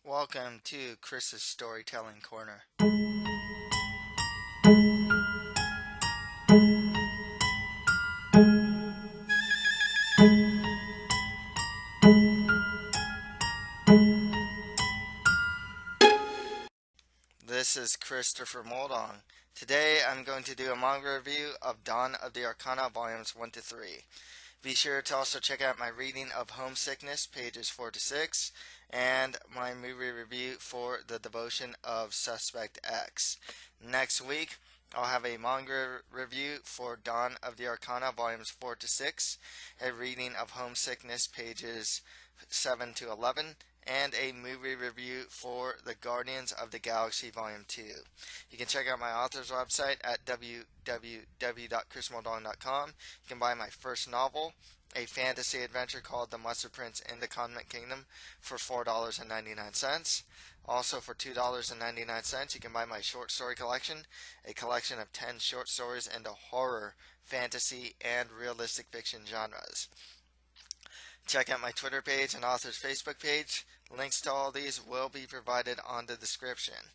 Welcome to Chris's Storytelling Corner. This is Christopher Moldong. Today I'm going to do a manga review of Dawn of the Arcana volumes 1 to 3. Be sure to also check out my reading of Homesickness pages 4 to 6 and my movie review for The Devotion of Suspect X. Next week I'll have a manga review for Dawn of the Arcana volumes 4 to 6, a reading of Homesickness pages 7 to 11, and a movie review for The Guardians of the Galaxy Volume 2. You can check out my author's website at www.chrismoldong.com. You can buy my first novel, a fantasy adventure called The Mustard Prince in the Condiment Kingdom, for $4.99. Also for $2.99, you can buy my short story collection, a collection of 10 short stories in the horror, fantasy, and realistic fiction genres. Check out my Twitter page and author's Facebook page. Links to all these will be provided on the description.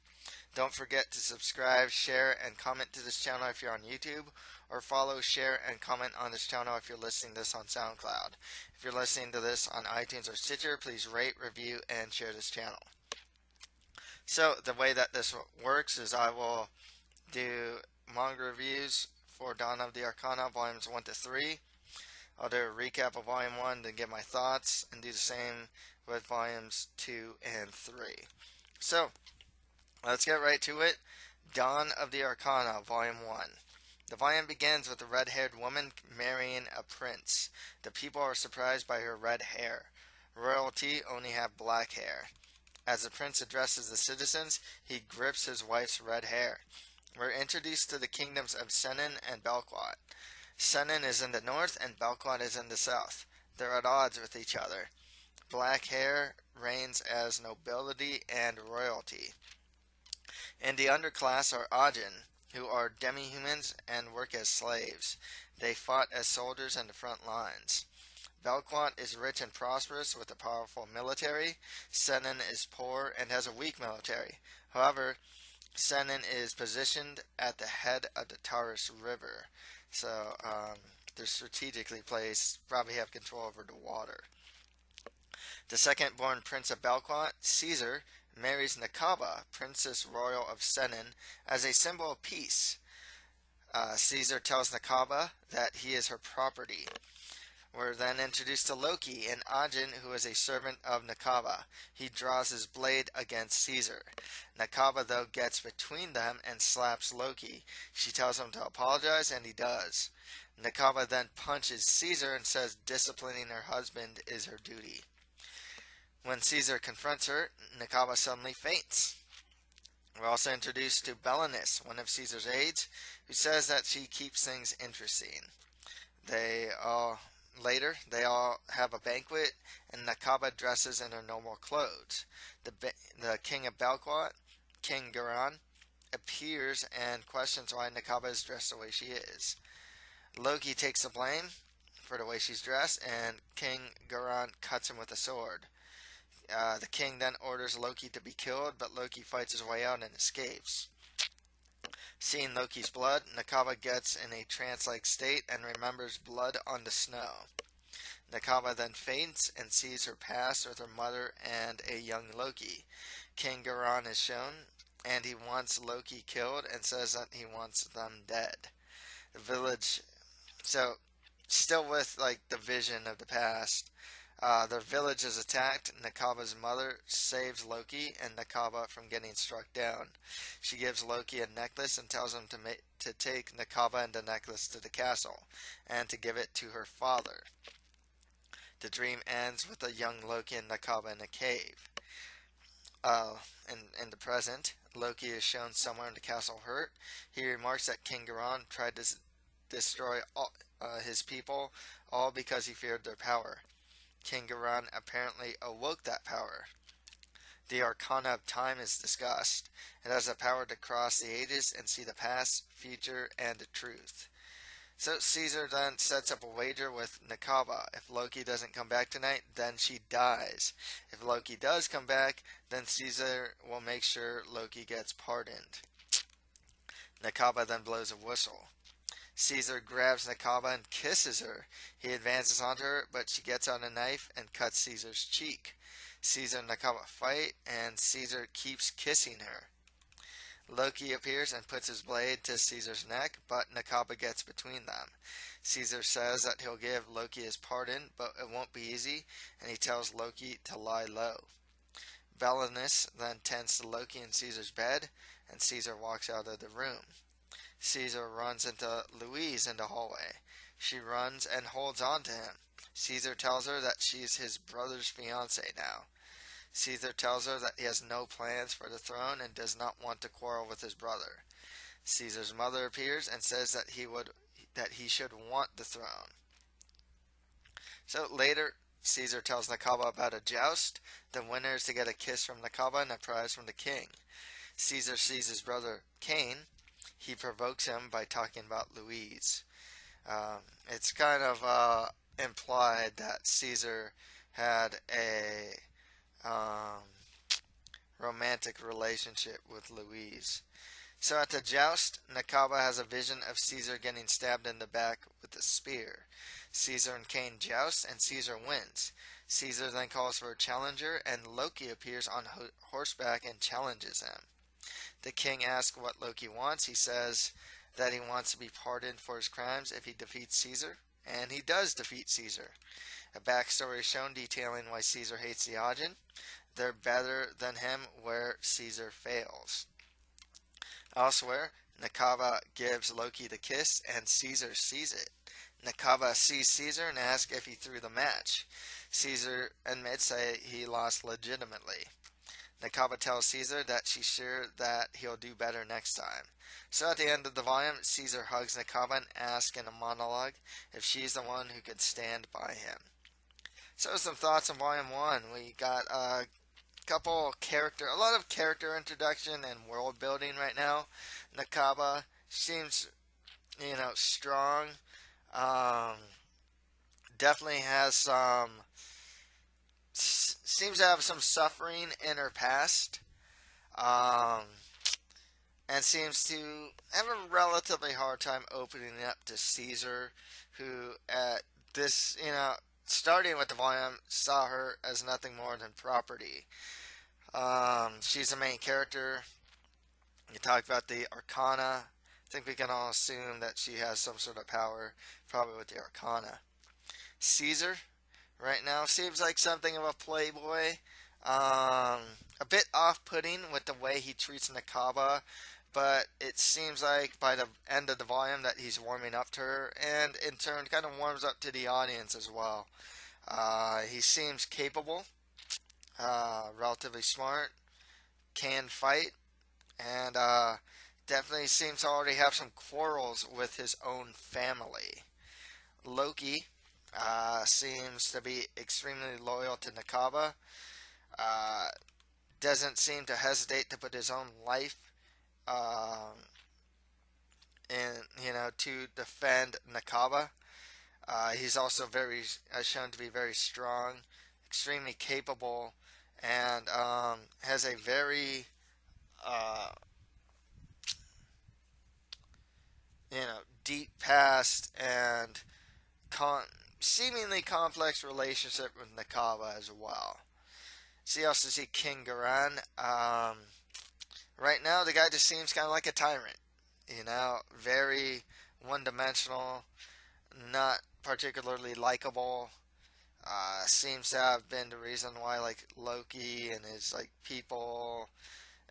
Don't forget to subscribe, share, and comment to this channel if you're on YouTube, or follow, share, and comment on this channel if you're listening to this on SoundCloud. If you're listening to this on iTunes or Stitcher, please rate, review, and share this channel. So the way that this works is I will do manga reviews for Dawn of the Arcana volumes 1 to 3. I'll do a recap of Volume 1 to give my thoughts, and do the same with Volumes 2 and 3. So, let's get right to it. Dawn of the Arcana, Volume 1. The volume begins with a red-haired woman marrying a prince. The people are surprised by her red hair. Royalty only have black hair. As the prince addresses the citizens, he grips his wife's red hair. We're introduced to the kingdoms of Senan and Belquat. Senan is in the north and Belquat is in the south. They're at odds with each other. Black hair reigns as nobility and royalty. In the underclass are Ajin, who are demi-humans and work as slaves. They fought as soldiers in the front lines. Belquat is rich and prosperous with a powerful military. Senan is poor and has a weak military. However, Senan is positioned at the head of the Taurus River. So they're strategically placed, probably have control over the water. The second-born prince of Belquat, Caesar, marries Nakaba, Princess Royal of Senan, as a symbol of peace. Caesar tells Nakaba that he is her property. We're then introduced to Loki, an Ajin who is a servant of Nakaba. He draws his blade against Caesar. Nakaba, though, gets between them and slaps Loki. She tells him to apologize, and he does. Nakaba then punches Caesar and says disciplining her husband is her duty. When Caesar confronts her, Nakaba suddenly faints. We're also introduced to Belenus, one of Caesar's aides, who says that she keeps things interesting. Later, they all have a banquet, and Nakaba dresses in her normal clothes. The king of Belquat, King Garan, appears and questions why Nakaba is dressed the way she is. Loki takes the blame for the way she's dressed, and King Garan cuts him with a sword. The king then orders Loki to be killed, but Loki fights his way out and escapes. Seeing Loki's blood, Nakaba gets in a trance-like state and remembers blood on the snow. Nakaba then faints and sees her past with her mother and a young Loki. King Garan is shown, and he wants Loki killed and says that he wants them dead. The village, so still with like the vision of the past, the village is attacked. Nakaba's mother saves Loki and Nakaba from getting struck down. She gives Loki a necklace and tells him to take Nakaba and the necklace to the castle and to give it to her father. The dream ends with a young Loki and Nakaba in a cave. In the present, Loki is shown somewhere in the castle hurt. He remarks that King Garan tried to destroy his people, all because he feared their power. King Garan apparently awoke that power. The Arcana of Time is discussed. It has the power to cross the ages and see the past, future, and the truth. So Caesar then sets up a wager with Nakaba. If Loki doesn't come back tonight, then she dies. If Loki does come back, then Caesar will make sure Loki gets pardoned. Nakaba then blows a whistle. Caesar grabs Nakaba and kisses her. He advances onto her, but she gets out a knife and cuts Caesar's cheek. Caesar and Nakaba fight, and Caesar keeps kissing her. Loki appears and puts his blade to Caesar's neck, but Nakaba gets between them. Caesar says that he'll give Loki his pardon, but it won't be easy, and he tells Loki to lie low. Belenus then tends to Loki in Caesar's bed, and Caesar walks out of the room. Caesar runs into Louise in the hallway. She runs and holds on to him. Caesar tells her that she's his brother's fiancée now. Caesar tells her that he has no plans for the throne and does not want to quarrel with his brother. Caesar's mother appears and says that he should want the throne. So later, Caesar tells Nakaba about a joust. The winner is to get a kiss from Nakaba and a prize from the king. Caesar sees his brother Cain. He provokes him by talking about Louise. It's kind of implied that Caesar had a romantic relationship with Louise. So at the joust, Nakaba has a vision of Caesar getting stabbed in the back with a spear. Caesar and Cain joust, and Caesar wins. Caesar then calls for a challenger, and Loki appears on horseback and challenges him. The king asks what Loki wants. He says that he wants to be pardoned for his crimes if he defeats Caesar, and he does defeat Caesar. A backstory is shown detailing why Caesar hates the Augin. They're better than him where Caesar fails. Elsewhere, Nakaba gives Loki the kiss, and Caesar sees it. Nakaba sees Caesar and asks if he threw the match. Caesar admits that he lost legitimately. Nakaba tells Caesar that she's sure that he'll do better next time. So at the end of the volume, Caesar hugs Nakaba and asks in a monologue if she's the one who could stand by him. So some thoughts on Volume 1. We got a lot of character introduction and world building right now. Nakaba seems, strong. Definitely has seems to have some suffering in her past. And seems to have a relatively hard time opening up to Caesar, who at this, starting with the volume, saw her as nothing more than property. She's the main character. You talked about the Arcana. I think we can all assume that she has some sort of power, probably with the Arcana. Caesar, right now, seems like something of a playboy. A bit off-putting with the way he treats Nakaba, but it seems like by the end of the volume that he's warming up to her, and in turn kind of warms up to the audience as well. He seems capable, relatively smart, can fight, and definitely seems to already have some quarrels with his own family. Loki seems to be extremely loyal to Nakaba. Doesn't seem to hesitate to put his own life to defend Nakaba. He's also shown to be very strong, extremely capable, and has a very deep past and seemingly complex relationship with Nakaba as well. So you also see King Garan. Right now, the guy just seems kind of like a tyrant. Very one-dimensional, not particularly likable. Seems to have been the reason why, Loki and his, people,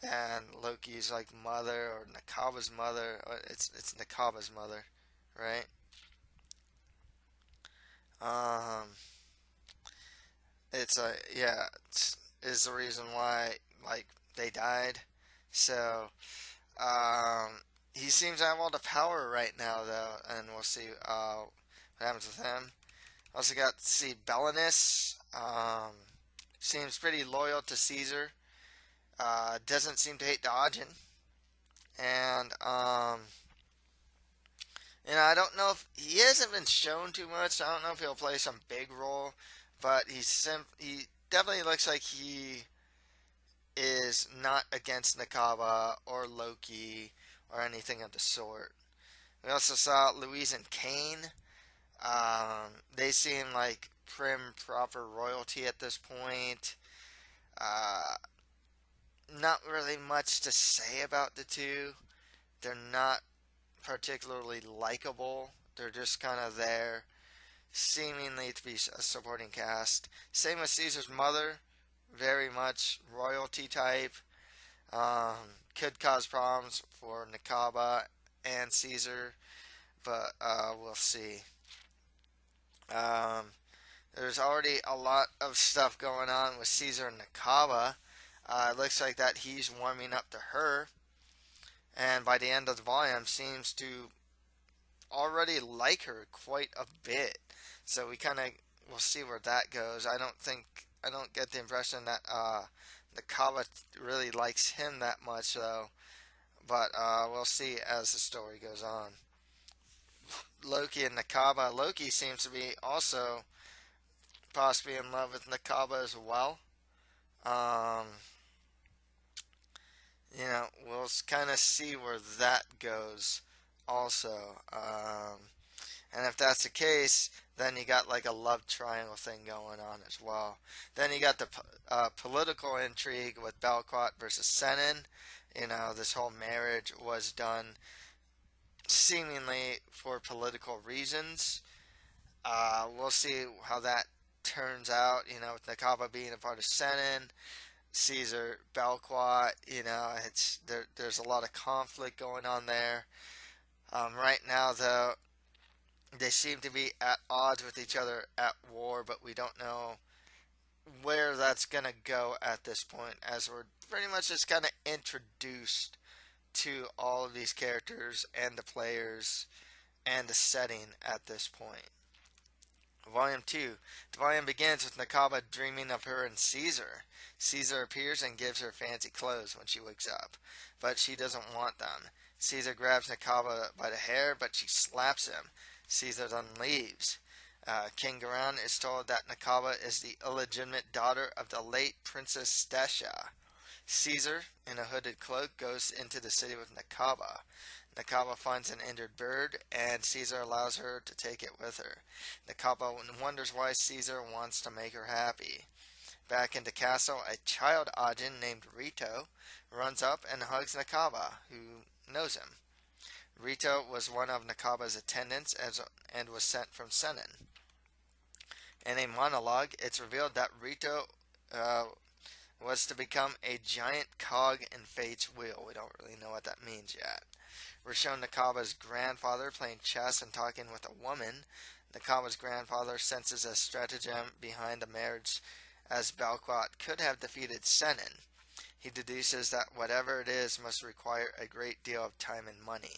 and Loki's, mother, or Nakaba's mother. It's Nakaba's mother, right? Is the reason why, they died. So, he seems to have all the power right now, though, and we'll see what happens with him. Also got to see Belenus. Seems pretty loyal to Caesar. Doesn't seem to hate the Augin. And I don't know if he hasn't been shown too much. I don't know if he'll play some big role, but he definitely looks like he is not against Nakaba or Loki or anything of the sort. We also saw Louise and Kane. They seem like prim, proper royalty at this point. Uh, Not really much to say about the two. They're not particularly likable. They're just kind of there, seemingly to be a supporting cast. Same with Caesar's mother, very much royalty type. Could cause problems for Nakaba and Caesar, but we'll see. Um, there's already a lot of stuff going on with Caesar and Nakaba. It looks like that he's warming up to her, and by the end of the volume, seems to already like her quite a bit. So we kind of will see where that goes. I don't get the impression that Nakaba really likes him that much though. But we'll see as the story goes on. Loki and Nakaba. Loki seems to be also possibly in love with Nakaba as well. Um, we'll kind of see where that goes also. And if that's the case, then you got like a love triangle thing going on as well. Then you got the political intrigue with Belquat versus Senan. This whole marriage was done seemingly for political reasons. We'll see how that turns out. With Nakaba being a part of Senan, Caesar, Belquat. There's a lot of conflict going on there. Right now, though, they seem to be at odds with each other, at war, but we don't know where that's gonna go at this point, as we're pretty much just kind of introduced to all of these characters and the players and the setting at this point. Volume 2. The volume begins with Nakaba dreaming of her and Caesar. Caesar appears and gives her fancy clothes when she wakes up, but she doesn't want them. Caesar grabs Nakaba by the hair, but she slaps him. Caesar then leaves. King Garan is told that Nakaba is the illegitimate daughter of the late Princess Stasha. Caesar, in a hooded cloak, goes into the city with Nakaba. Nakaba finds an injured bird, and Caesar allows her to take it with her. Nakaba wonders why Caesar wants to make her happy. Back in the castle, a child Ajin named Rito runs up and hugs Nakaba, who knows him. Rito was one of Nakaba's attendants and was sent from Senan. In a monologue, it's revealed that Rito was to become a giant cog in Fate's wheel. We don't really know what that means yet. We're shown Nakaba's grandfather playing chess and talking with a woman. Nakaba's grandfather senses a stratagem behind the marriage, as Belquat could have defeated Senan. He deduces that whatever it is must require a great deal of time and money.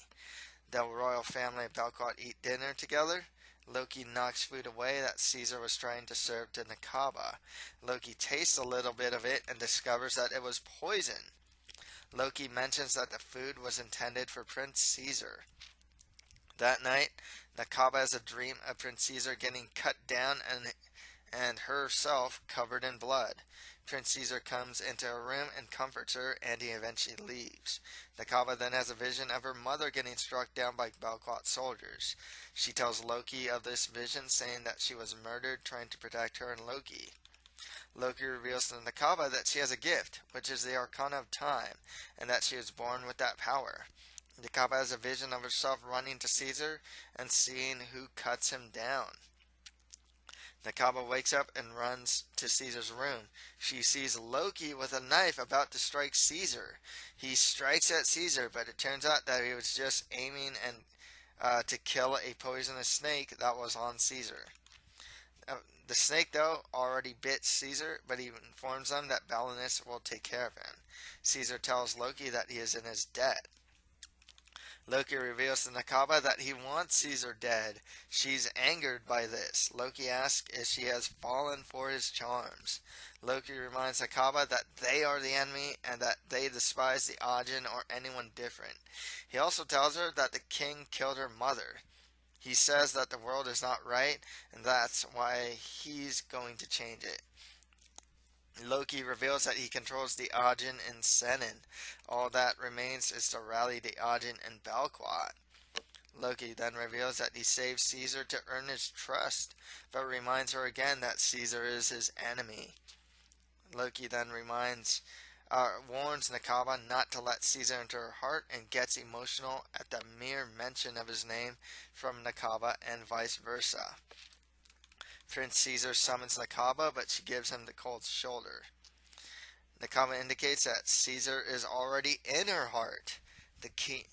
The royal family of Belquat eat dinner together. Loki knocks food away that Caesar was trying to serve to Nakaba. Loki tastes a little bit of it and discovers that it was poison. Loki mentions that the food was intended for Prince Caesar. That night, Nakaba has a dream of Prince Caesar getting cut down and herself covered in blood. Prince Caesar comes into her room and comforts her, and he eventually leaves. Nakaba then has a vision of her mother getting struck down by Belquat soldiers. She tells Loki of this vision, saying that she was murdered trying to protect her and Loki. Loki reveals to Nakaba that she has a gift, which is the Arcana of Time, and that she was born with that power. Nakaba has a vision of herself running to Caesar and seeing who cuts him down. Nakaba wakes up and runs to Caesar's room. She sees Loki with a knife about to strike Caesar. He strikes at Caesar, but it turns out that he was just aiming to kill a poisonous snake that was on Caesar. The snake, though, already bit Caesar, but he informs them that Balinus will take care of him. Caesar tells Loki that he is in his debt. Loki reveals to Nakaba that he wants Caesar dead. She's angered by this. Loki asks if she has fallen for his charms. Loki reminds Nakaba that they are the enemy and that they despise the Ajin or anyone different. He also tells her that the king killed her mother. He says that the world is not right, and that's why he's going to change it. Loki reveals that he controls the Ajin and Senan. All that remains is to rally the Ajin and Belquat. Loki then reveals that he saved Caesar to earn his trust, but reminds her again that Caesar is his enemy. Loki then warns Nakaba not to let Caesar into her heart and gets emotional at the mere mention of his name from Nakaba and vice versa. Prince Caesar summons Nakaba, but she gives him the cold shoulder. Nakaba indicates that Caesar is already in her heart. The king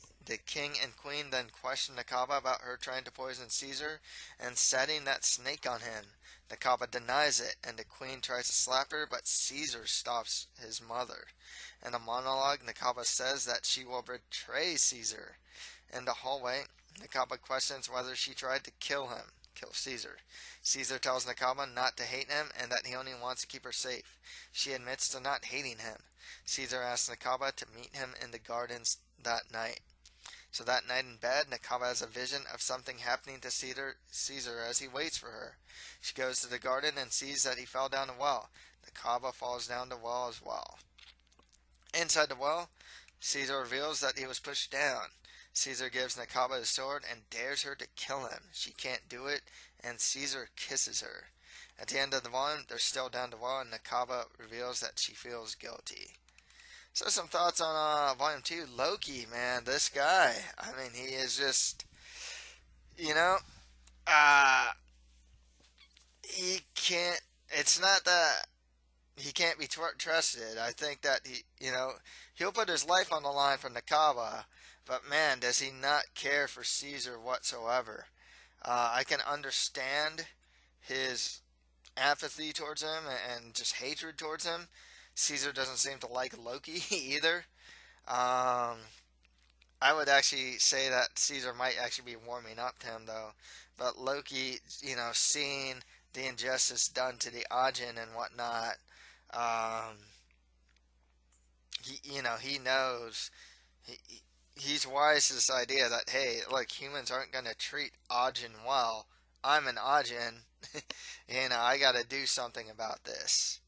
and queen then question Nakaba about her trying to poison Caesar and setting that snake on him. Nakaba denies it, and the queen tries to slap her, but Caesar stops his mother. In a monologue, Nakaba says that she will betray Caesar. In the hallway, Nakaba questions whether she tried to kill Caesar. Caesar tells Nakaba not to hate him and that he only wants to keep her safe. She admits to not hating him. Caesar asks Nakaba to meet him in the gardens that night. So that night in bed, Nakaba has a vision of something happening to Caesar as he waits for her. She goes to the garden and sees that he fell down a well. Nakaba falls down the well as well. Inside the well, Caesar reveals that he was pushed down. Caesar gives Nakaba his sword and dares her to kill him. She can't do it, and Caesar kisses her. At the end of the volume, they're still down the well, and Nakaba reveals that she feels guilty. So some thoughts on Volume 2. Loki, man, this guy. I mean, he is just, you know, uh, he can't, it's not that he can't be trusted. I think that he'll put his life on the line for Nakaba, but man, does he not care for Caesar whatsoever. I can understand his apathy towards him and just hatred towards him. Caesar doesn't seem to like Loki either. Um, I would actually say that Caesar might actually be warming up to him though. But Loki, seeing the injustice done to the Ajin and whatnot, um, he knows he's wise to this idea that hey, look, humans aren't going to treat Ajin well. I'm an Ajin. I got to do something about this.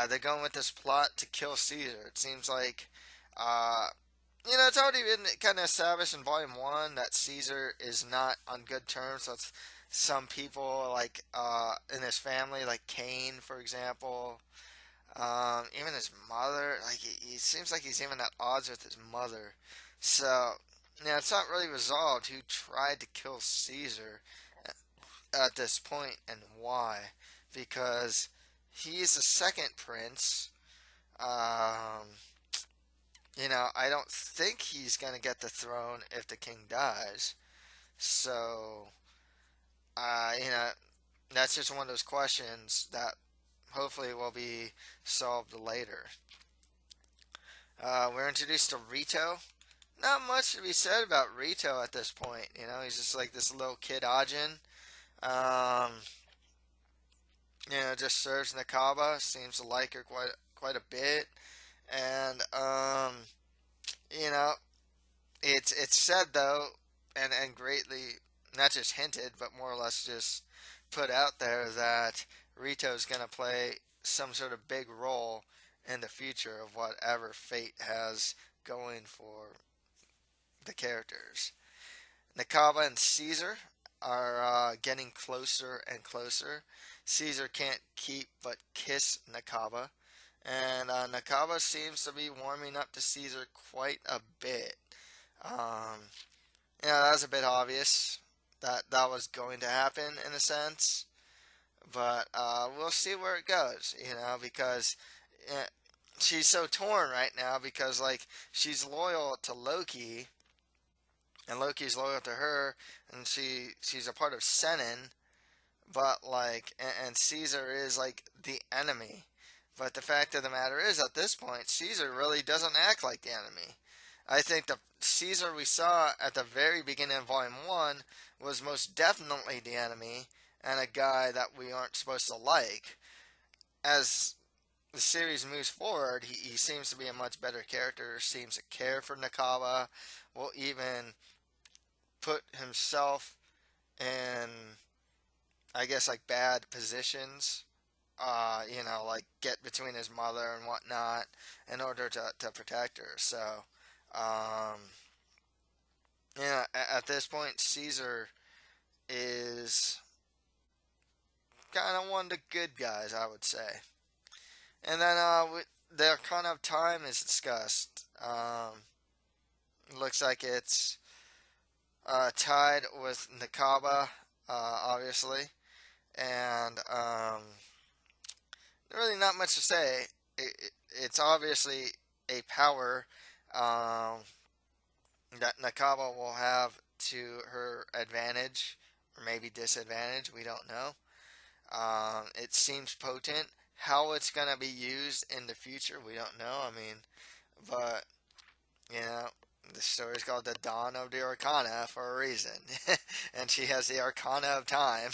They're going with this plot to kill Caesar. It seems like, it's already been kind of established in Volume 1 that Caesar is not on good terms with some people, like in his family, like Cain, for example. Even his mother, like he seems like he's even at odds with his mother. So, it's not really resolved who tried to kill Caesar at this point and why. Because he's the second prince. I don't think he's going to get the throne if the king dies. So, that's just one of those questions that hopefully will be solved later. We're introduced to Rito. Not much to be said about Rito at this point. He's just like this little kid Ajin. Um, just serves Nakaba. Seems to like her quite a bit. And you know, it's said though, and greatly not just hinted, but more or less just put out there that Rito's gonna play some sort of big role in the future of whatever fate has going for the characters. Nakaba and Caesar are getting closer and closer. Caesar can't keep but kiss Nakaba, and Nakaba seems to be warming up to Caesar quite a bit. Um, that was a bit obvious that that was going to happen in a sense, but we'll see where it goes. Because uh, she's so torn right now because like she's loyal to Loki and Loki's loyal to her, and she's a part of Senan, but like, and Caesar is like the enemy. But the fact of the matter is, at this point, Caesar really doesn't act like the enemy. I think the Caesar we saw at the very beginning of Volume 1 was most definitely the enemy, and a guy that we aren't supposed to like. As the series moves forward, he seems to be a much better character, seems to care for Nakaba, will even put himself in, I guess, like bad positions. Like get between his mother and whatnot in order to protect her. So, um, at this point, Caesar is kind of one of the good guys, I would say. And then the Arcana of Time is discussed. Looks like it's tied with Nakaba, obviously, and really not much to say. It's obviously a power um, that Nakaba will have to her advantage or maybe disadvantage. We don't know. It seems potent. How it's gonna be used in the future, we don't know. I mean, but you know, the story's called The Dawn of the Arcana for a reason. And she has the Arcana of Time.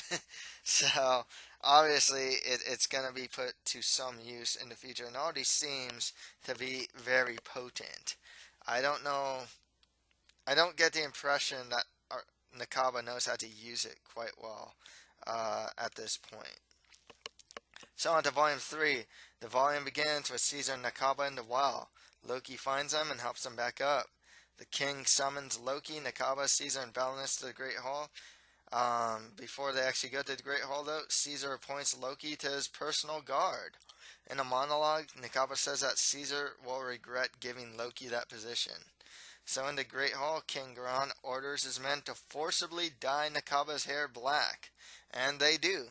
So, obviously, it's going to be put to some use in the future. And already seems to be very potent. I don't know. I don't get the impression that Nakaba knows how to use it quite well at this point. So, on to Volume 3. The volume begins with Caesar and Nakaba in the well. Loki finds them and helps them back up. The king summons Loki, Nakaba, Caesar, and Belenus to the Great Hall. Before they actually go to the Great Hall, though, Caesar appoints Loki to his personal guard. In a monologue, Nakaba says that Caesar will regret giving Loki that position. So in the Great Hall, King Garan orders his men to forcibly dye Nakaba's hair black. And they do.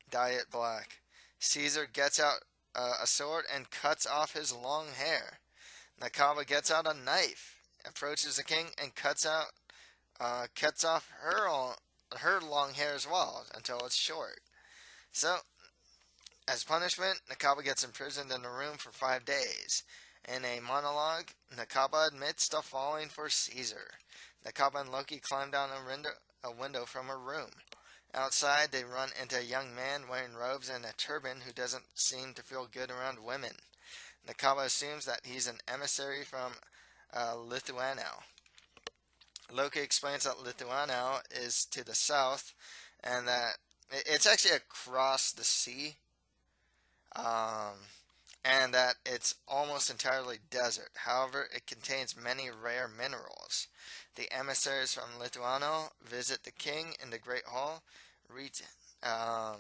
Dye it black. Caesar gets out a sword and cuts off his long hair. Nakaba gets out a knife, approaches the king, and cuts off her long hair as well until it's short. So, as punishment, Nakaba gets imprisoned in a room for 5 days. In a monologue, Nakaba admits to falling for Caesar. Nakaba and Loki climb down a window from a room. Outside, they run into a young man wearing robes and a turban who doesn't seem to feel good around women. Nakaba assumes that he's an emissary from Lithuania. Loki explains that Lithuania is to the south and that it's actually across the sea, um, and that it's almost entirely desert. However, it contains many rare minerals. The emissaries from Lithuania visit the king in the Great Hall. Um,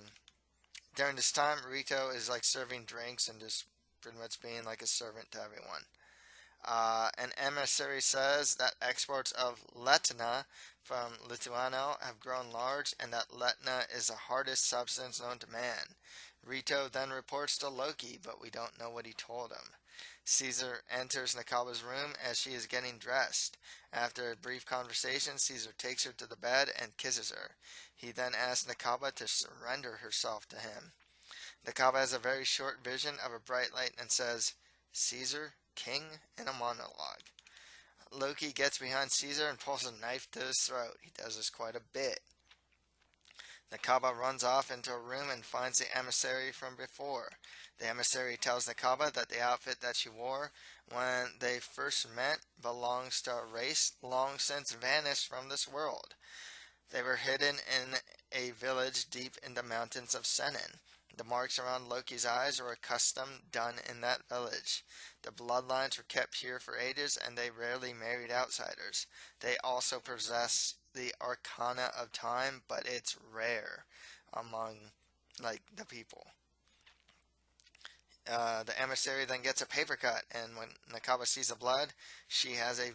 During this time, Rito is like serving drinks and just pretty much being like a servant to everyone. An emissary says that exports of Letna from Lithuania have grown large and that Letna is the hardest substance known to man. Rito then reports to Loki, but we don't know what he told him. Caesar enters Nakaba's room as she is getting dressed. After a brief conversation, Caesar takes her to the bed and kisses her. He then asks Nakaba to surrender herself to him. Nakaba has a very short vision of a bright light and says, "Caesar, king," in a monologue. Loki gets behind Caesar and pulls a knife to his throat. He does this quite a bit. Nakaba runs off into a room and finds the emissary from before. The emissary tells Nakaba that the outfit that she wore when they first met belongs to a race long since vanished from this world. They were hidden in a village deep in the mountains of Senan. The marks around Loki's eyes were a custom done in that village. The bloodlines were kept pure for ages, and they rarely married outsiders. They also possess the Arcana of Time, but it's rare among, like, the people. The emissary then gets a paper cut, and when Nakaba sees the blood, she has a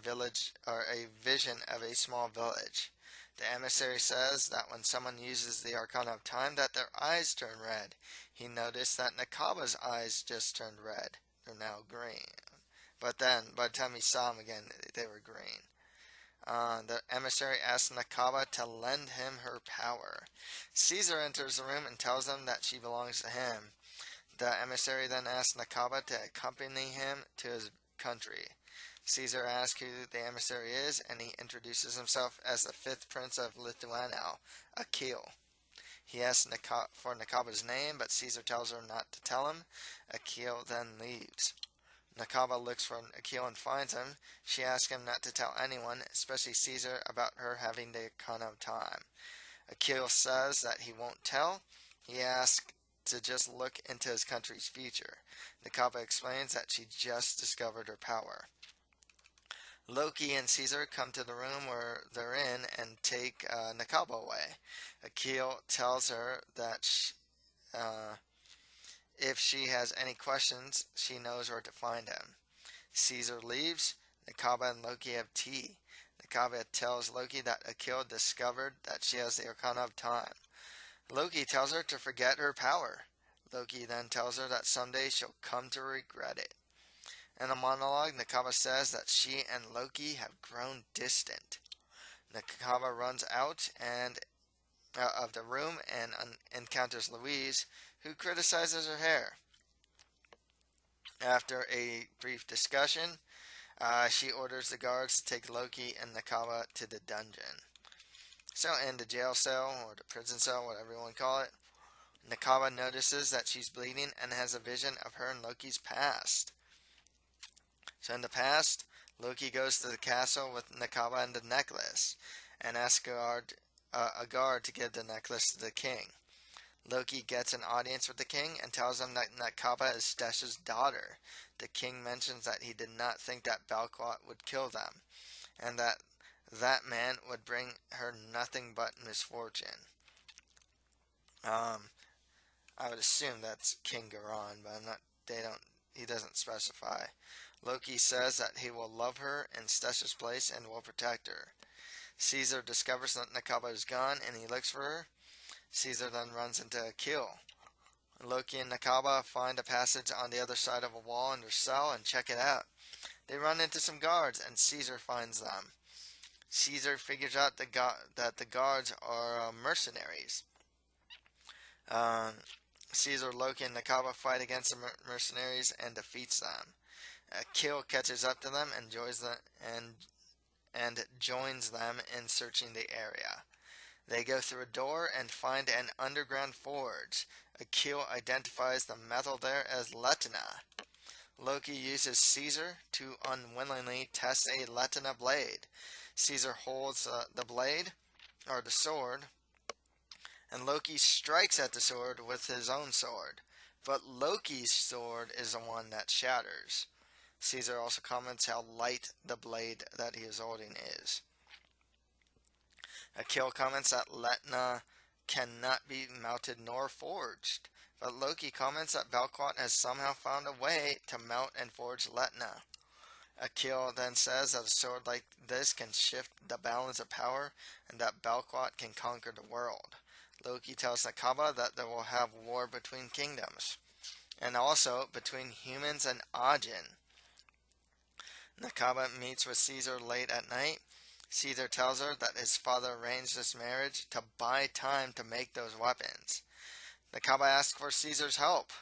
vision of a small village. The emissary says that when someone uses the Arcana of Time, that their eyes turn red. He noticed that Nakaba's eyes just turned red. They're now green. But then, by the time he saw them again, they were green. The emissary asks Nakaba to lend him her power. Caesar enters the room and tells them that she belongs to him. The emissary then asks Nakaba to accompany him to his country. Caesar asks who the emissary is, and he introduces himself as the fifth prince of Lithuania, Akil. He asks for Nakaba's name, but Caesar tells her not to tell him. Akil then leaves. Nakaba looks for Akil and finds him. She asks him not to tell anyone, especially Caesar, about her having the Arcana of Time. Akil says that he won't tell. He asks to just look into his country's future. Nakaba explains that she just discovered her power. Loki and Caesar come to the room where they're in and take Nakaba away. Akil tells her that if she has any questions, she knows where to find him. Caesar leaves. Nakaba and Loki have tea. Nakaba tells Loki that Akil discovered that she has the Arcana of Time. Loki tells her to forget her power. Loki then tells her that someday she'll come to regret it. In a monologue, Nakaba says that she and Loki have grown distant. Nakaba runs out of the room and encounters Louise, who criticizes her hair. After a brief discussion, she orders the guards to take Loki and Nakaba to the dungeon. So in the jail cell, or the prison cell, whatever you want to call it, Nakaba notices that she's bleeding and has a vision of her and Loki's past. So in the past, Loki goes to the castle with Nakaba and the necklace, and asks a guard to give the necklace to the king. Loki gets an audience with the king and tells him that Nakaba is Stesh's daughter. The king mentions that he did not think that Belquat would kill them, and that man would bring her nothing but misfortune. I would assume that's King Garon, but he doesn't specify. Loki says that he will love her in Stesh's place and will protect her. Caesar discovers that Nakaba is gone and he looks for her. Caesar then runs into Akil. Loki and Nakaba find a passage on the other side of a wall in their cell and check it out. They run into some guards and Caesar finds them. Caesar figures out that the guards are mercenaries. Caesar, Loki, and Nakaba fight against the mercenaries and defeats them. Akil catches up to them and joins them in searching the area. They go through a door and find an underground forge. Akil identifies the metal there as Letina. Loki uses Caesar to unwillingly test a Letina blade. Caesar holds the blade, or the sword, and Loki strikes at the sword with his own sword. But Loki's sword is the one that shatters. Caesar also comments how light the blade that he is holding is. Akil comments that Letina cannot be melted nor forged, but Loki comments that Belquat has somehow found a way to melt and forge Letina. Akil then says that a sword like this can shift the balance of power and that Belquat can conquer the world. Loki tells Nakaba that they will have war between kingdoms, and also between humans and Ajin. Nakaba meets with Caesar late at night. Caesar tells her that his father arranged this marriage to buy time to make those weapons. Nakaba asks for Caesar's help,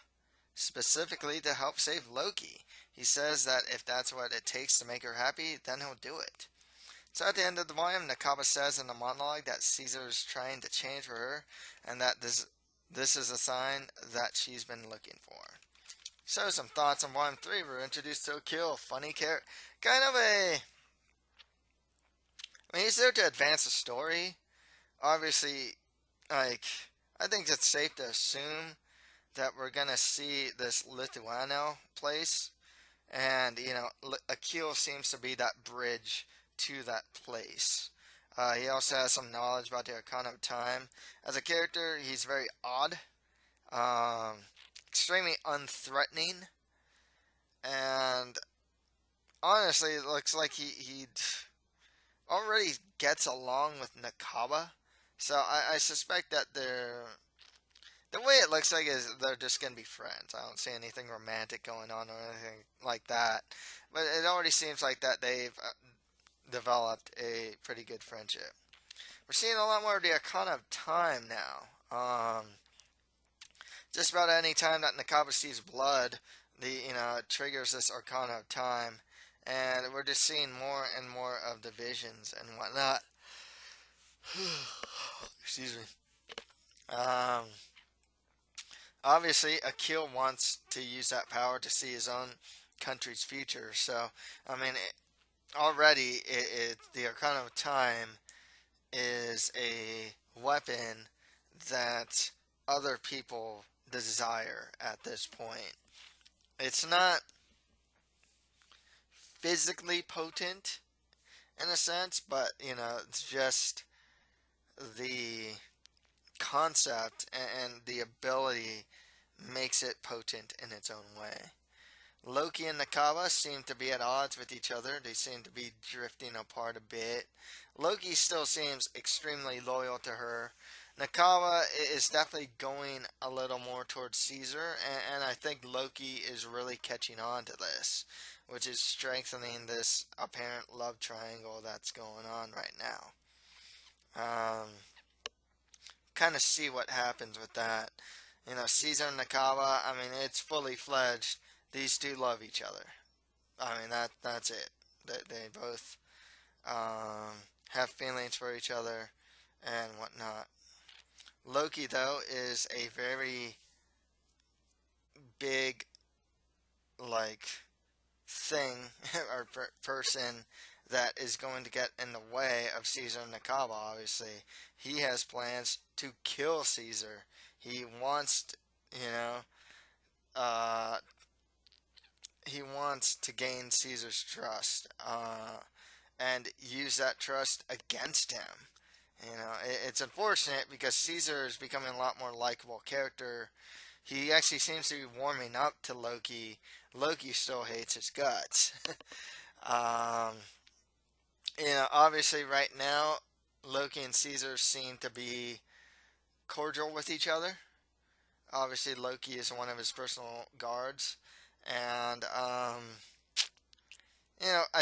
specifically to help save Loki. He says that if that's what it takes to make her happy, then he'll do it. So at the end of the volume, Nakaba says in the monologue that Caesar is trying to change for her, and that this is a sign that she's been looking for. So some thoughts on volume 3. We're introduced to Akil, funny character, he's there to advance the story. Obviously, I think it's safe to assume that we're gonna see this Lithuano place, and Akil seems to be that bridge to that place. He also has some knowledge about the Arcana of Time. As a character, he's very odd, extremely unthreatening, and honestly, it looks like he already gets along with Nakaba. So I suspect that the way it looks like is they're just going to be friends. I don't see anything romantic going on or anything like that. But it already seems like that they've developed a pretty good friendship. We're seeing a lot more of the Arcana of Time now. Just about any time that Nakaba sees blood, it triggers this Arcana of Time. And we're just seeing more and more of the visions and whatnot. Excuse me. Obviously, Akil wants to use that power to see his own country's future. So, already the Arcana of Time is a weapon that other people desire at this point. It's not physically potent in a sense, but it's just the concept and the ability makes it potent in its own way. Loki and Nakaba seem to be at odds with each other. They seem to be drifting apart a bit. Loki still seems extremely loyal to her. Nakaba is definitely going a little more towards Caesar, and I think Loki is really catching on to this, which is strengthening this apparent love triangle that's going on right now. Kind of see what happens with that. Caesar and Nakaba, I mean, it's fully fledged. These two love each other. I mean, that's it. They both have feelings for each other and whatnot. Loki, though, is a very big, like, thing or person that is going to get in the way of Caesar and Nakaba, obviously. He has plans to kill Caesar. He wants, uh, he wants to gain Caesar's trust and use that trust against him. It's unfortunate because Caesar is becoming a lot more likable character. He actually seems to be warming up to Loki. Loki still hates his guts. um, Obviously right now, Loki and Caesar seem to be cordial with each other. Obviously, Loki is one of his personal guards, and I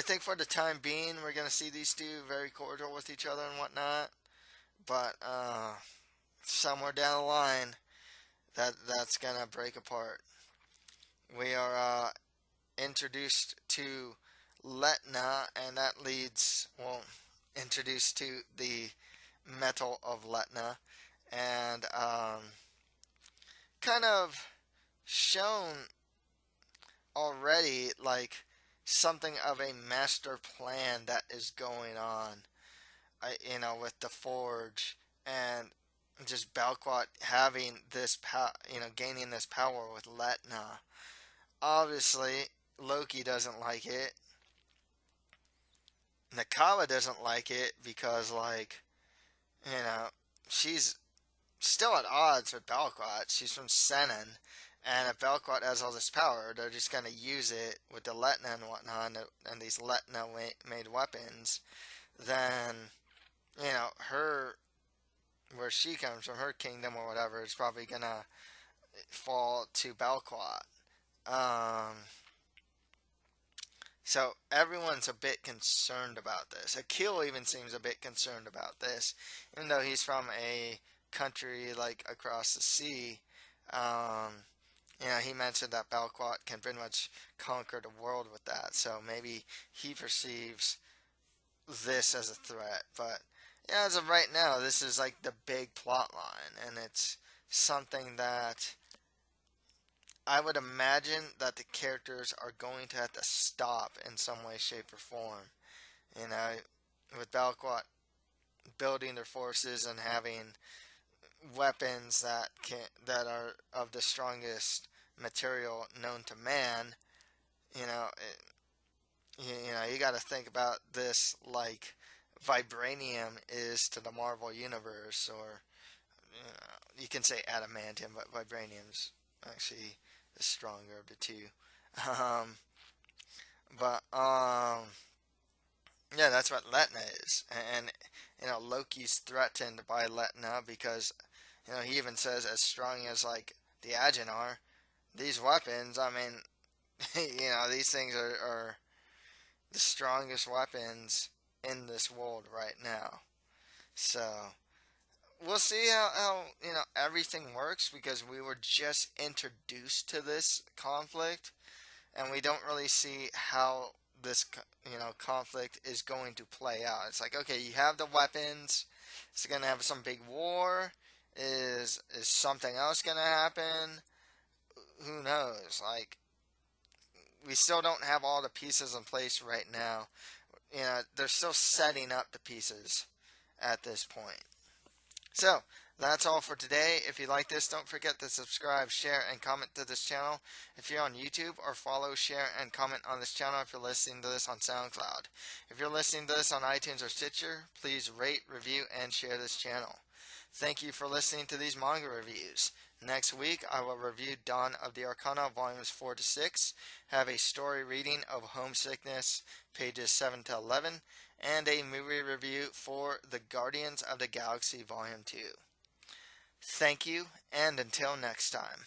think for the time being, we're gonna see these two very cordial with each other and whatnot. But somewhere down the line, that's gonna break apart. We are introduced to Letna, and that leads, well, introduced to the metal of Letna, and kind of shown already like something of a master plan that is going on, with the Forge and just Belquat having this gaining this power with Letna. Obviously, Loki doesn't like it. Nakaba doesn't like it because, like, she's still at odds with Belquat. She's from Senan, and if Belquat has all this power, they're just gonna use it with the Letna and whatnot, and these Letna made weapons. Then, her, where she comes from, her kingdom or whatever, is probably gonna fall to Belquat. Um, so everyone's a bit concerned about this. Akil even seems a bit concerned about this, even though he's from a country like across the sea. He mentioned that Belquat can pretty much conquer the world with that, so maybe he perceives this as a threat. But yeah, as of right now, this is like the big plot line, and it's something that I would imagine that the characters are going to have to stop in some way, shape, or form. With Belquat building their forces and having weapons that are of the strongest material known to man. You know, you got to think about this like vibranium is to the Marvel universe, or you can say adamantium, but vibranium's actually the stronger of the two. Um, but yeah, that's what Letna is, and Loki's threatened by Letna because he even says as strong as like the Agin are, these weapons. I mean, these things are the strongest weapons in this world right now. So we'll see how everything works because we were just introduced to this conflict, and we don't really see how this conflict is going to play out. It's like, okay, you have the weapons. It's gonna have some big war. Is something else gonna happen? Who knows? Like, we still don't have all the pieces in place right now. They're still setting up the pieces at this point. So, that's all for today. If you like this, don't forget to subscribe, share, and comment to this channel if you're on YouTube, or follow, share, and comment on this channel if you're listening to this on SoundCloud. If you're listening to this on iTunes or Stitcher, please rate, review, and share this channel. Thank you for listening to these manga reviews. Next week, I will review Dawn of the Arcana, volumes 4 to 6, have a story reading of Homesickness, pages 7 to 11, and a movie review for The Guardians of the Galaxy, volume 2. Thank you, and until next time.